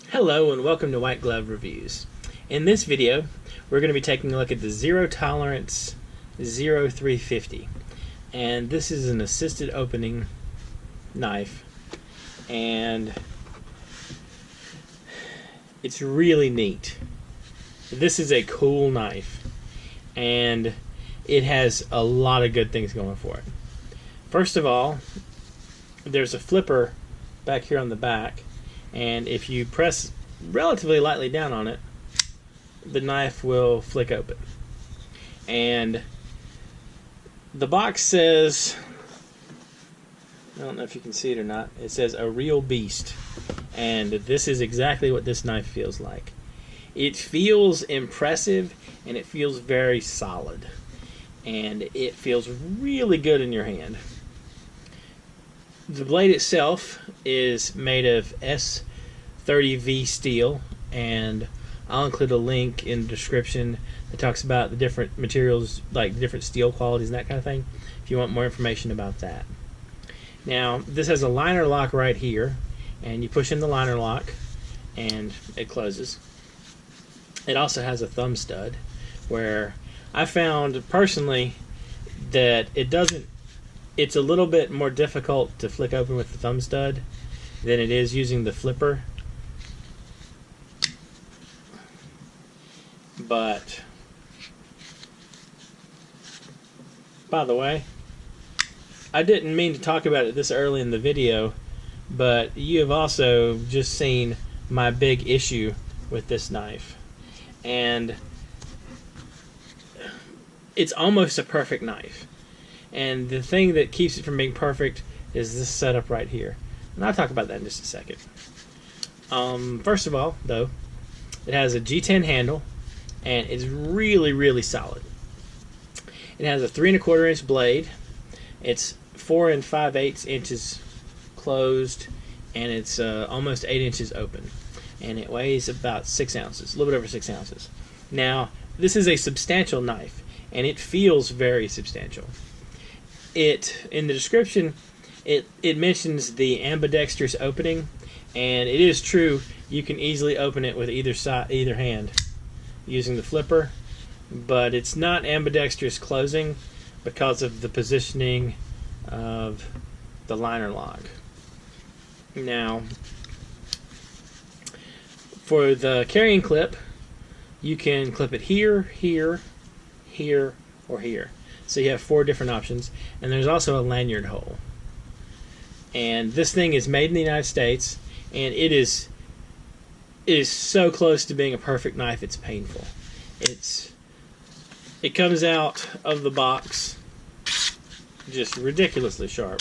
Hello and welcome to White Glove Reviews. In this video, we're going to be taking a look at the Zero Tolerance 0350. And this is an assisted opening knife. And it's really neat. This is a cool knife. And it has a lot of good things going for it. First of all, there's a flipper back here on the back. And if you press relatively lightly down on it, the knife will flick open. And the box says, I don't know if you can see it or not, it says a real beast. And this is exactly what this knife feels like. It feels impressive and it feels very solid. And it feels really good in your hand. The blade itself is made of S30V steel, and I'll include a link in the description that talks about the different materials, like different steel qualities and that kind of thing, if you want more information about that. Now, this has a liner lock right here, and you push in the liner lock, and it closes. It also has a thumb stud, where I found personally that it's a little bit more difficult to flick open with the thumb stud than it is using the flipper. But, by the way, I didn't mean to talk about it this early in the video, but you have also just seen my big issue with this knife. And it's almost a perfect knife. And the thing that keeps it from being perfect is this setup right here. And I'll talk about that in just a second. First of all, though, it has a G10 handle, and it's really, really solid. It has a 3 1/4 inch blade. It's 4 5/8 inches closed, and it's almost 8 inches open. And it weighs about 6 ounces, a little bit over 6 ounces. Now, this is a substantial knife, and it feels very substantial. In the description, it mentions the ambidextrous opening, and it is true. You can easily open it with either hand using the flipper, but it's not ambidextrous closing because of the positioning of the liner lock. Now, for the carrying clip, you can clip it here, here, here, or here. So you have 4 different options, and there's also a lanyard hole. And this thing is made in the United States, and it is so close to being a perfect knife, it's painful. It comes out of the box just ridiculously sharp.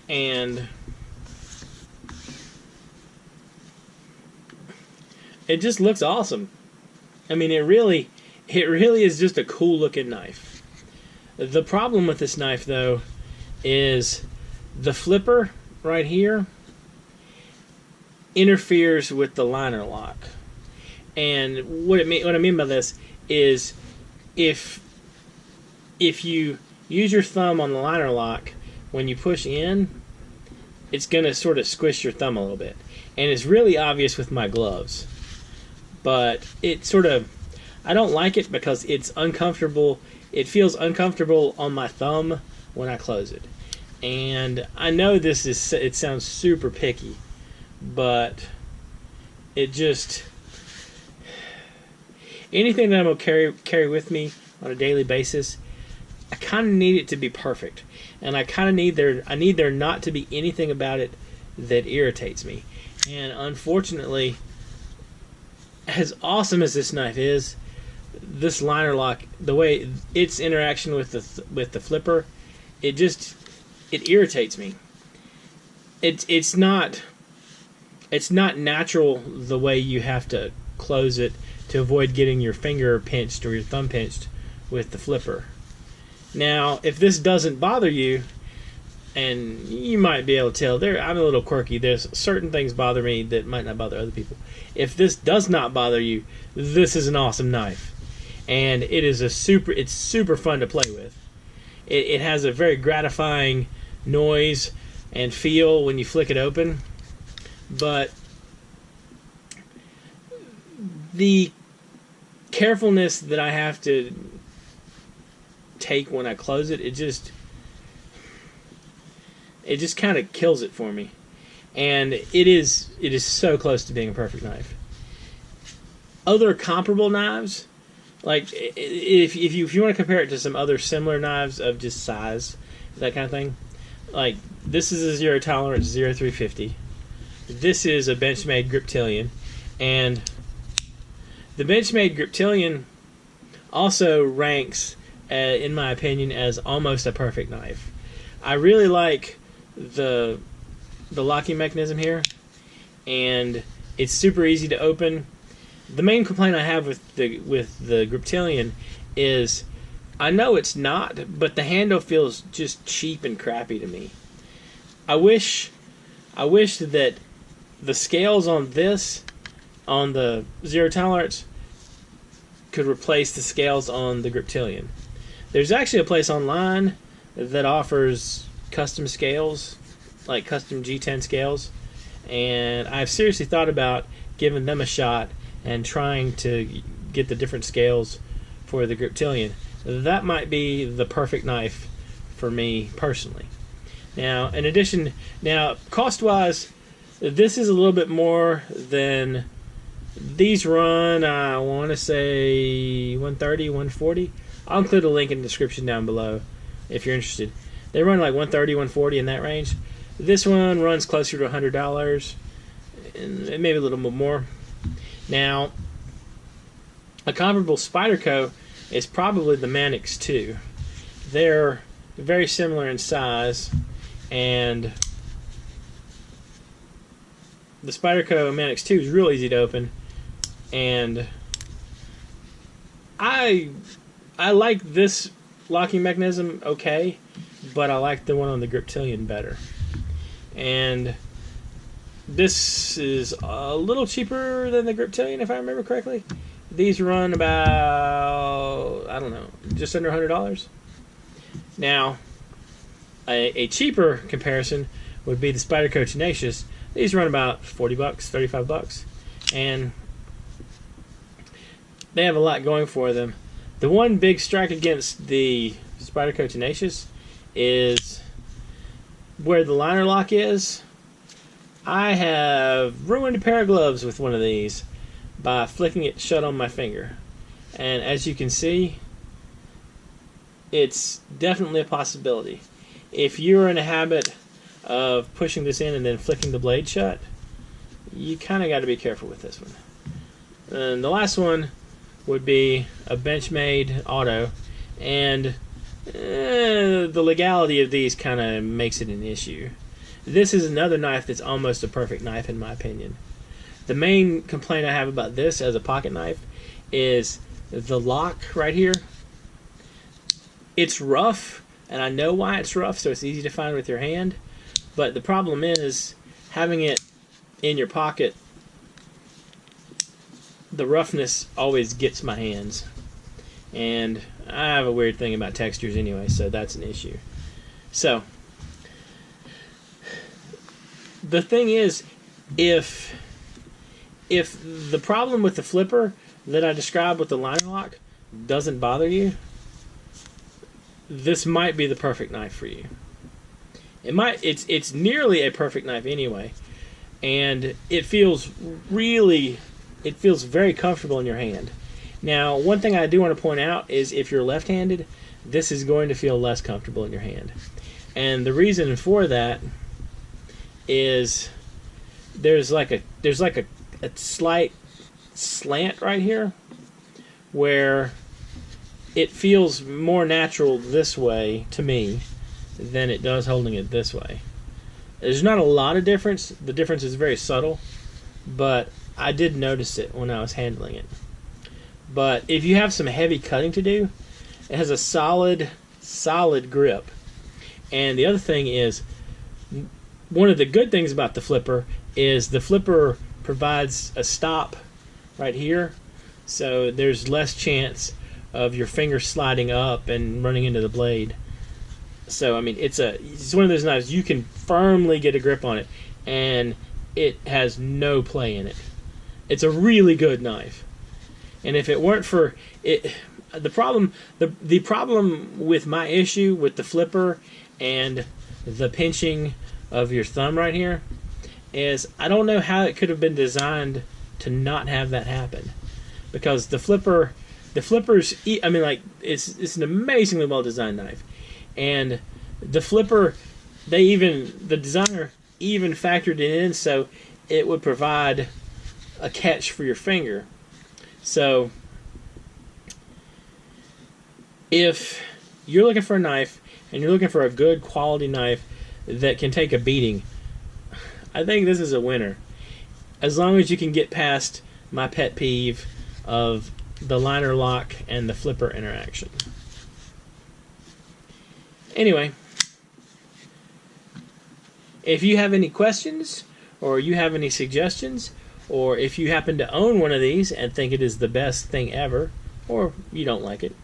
And it just looks awesome. I mean, it really is just a cool looking knife. The problem with this knife, though, is the flipper right here interferes with the liner lock. And what I mean by this is if you use your thumb on the liner lock, when you push in, it's going to sort of squish your thumb a little bit. And it's really obvious with my gloves. But I don't like it because it's uncomfortable. It feels uncomfortable on my thumb when I close it. And I know it sounds super picky, but it just, anything that I'm going to carry with me on a daily basis, I kind of need it to be perfect. And I need there not to be anything about it that irritates me. And unfortunately, as awesome as this knife is, this liner lock, the way its interaction with the flipper, it irritates me. It's not natural the way you have to close it to avoid getting your finger pinched or your thumb pinched with the flipper. Now, if this doesn't bother you, and you might be able to tell, I'm a little quirky. There's certain things bother me that might not bother other people. If this does not bother you, this is an awesome knife. And it's super fun to play with. It has a very gratifying noise and feel when you flick it open. But the carefulness that I have to take when I close it, it just kind of kills it for me. And it is so close to being a perfect knife. Other comparable knives, like if you want to compare it to some other similar knives of just size, that kind of thing, like this is a zero tolerance 0350. This is a Benchmade Griptilian, and the Benchmade Griptilian also ranks, in my opinion, as almost a perfect knife. I really like the locking mechanism here, and it's super easy to open. The main complaint I have with the Griptilian is I know it's not, but the handle feels just cheap and crappy to me. I wish that the scales on this, on the zero tolerance, could replace the scales on the Griptilian. There's actually a place online that offers custom scales, like custom G10 scales, and I've seriously thought about giving them a shot and trying to get the different scales for the Griptilian. That might be the perfect knife for me personally. Now, in addition, cost-wise, this is a little bit more than these run. I want to say $130, $140. I'll include a link in the description down below if you're interested. They run like $130, $140 in that range. This one runs closer to $100, and maybe a little bit more. Now, a comparable Spyderco is probably the Manix 2. They're very similar in size, and the Spyderco Manix 2 is real easy to open, and I like this locking mechanism okay, but I like the one on the Griptilian better. And this is a little cheaper than the Griptilian, if I remember correctly. These run about, I don't know, just under $100. Now, a cheaper comparison would be the Spyderco Tenacious. These run about $40, $35, and they have a lot going for them. The one big strike against the Spyderco Tenacious is where the liner lock is. I have ruined a pair of gloves with one of these by flicking it shut on my finger. And as you can see, it's definitely a possibility. If you're in a habit of pushing this in and then flicking the blade shut, you kind of got to be careful with this one. And the last one would be a Benchmade Auto, and the legality of these kind of makes it an issue. This is another knife that's almost a perfect knife in my opinion. The main complaint I have about this as a pocket knife is the lock right here. It's rough, and I know why it's rough, so it's easy to find with your hand, but the problem is having it in your pocket, the roughness always gets my hands, and I have a weird thing about textures anyway, so that's an issue. So the thing is, if the problem with the flipper that I described with the liner lock doesn't bother you, this might be the perfect knife for you. It's nearly a perfect knife anyway, and it feels very comfortable in your hand. Now, one thing I do want to point out is if you're left-handed, this is going to feel less comfortable in your hand. And the reason for that is there's like a slight slant right here where it feels more natural this way to me than it does holding it this way. There's not a lot of difference. The difference is very subtle, but I did notice it when I was handling it. But if you have some heavy cutting to do, it has a solid grip. And the other thing is, one of the good things about the flipper is the flipper provides a stop right here, so there's less chance of your finger sliding up and running into the blade. So I mean, it's one of those knives you can firmly get a grip on it, and it has no play in it. It's a really good knife. And if it weren't for it, the problem with my issue with the flipper and the pinching of your thumb right here is I don't know how it could have been designed to not have that happen, because the flipper's I mean, like, it's an amazingly well designed knife, and the flipper, the designer even factored it in so it would provide a catch for your finger. So if you're looking for a knife and you're looking for a good quality knife that can take a beating, I think this is a winner. As long as you can get past my pet peeve of the liner lock and the flipper interaction. Anyway, if you have any questions, or you have any suggestions, or if you happen to own one of these and think it is the best thing ever, or you don't like it,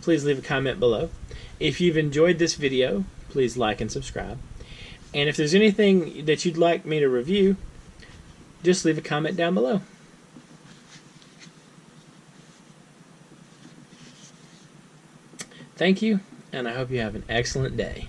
please leave a comment below. If you've enjoyed this video, please like and subscribe. And if there's anything that you'd like me to review, just leave a comment down below. Thank you, and I hope you have an excellent day.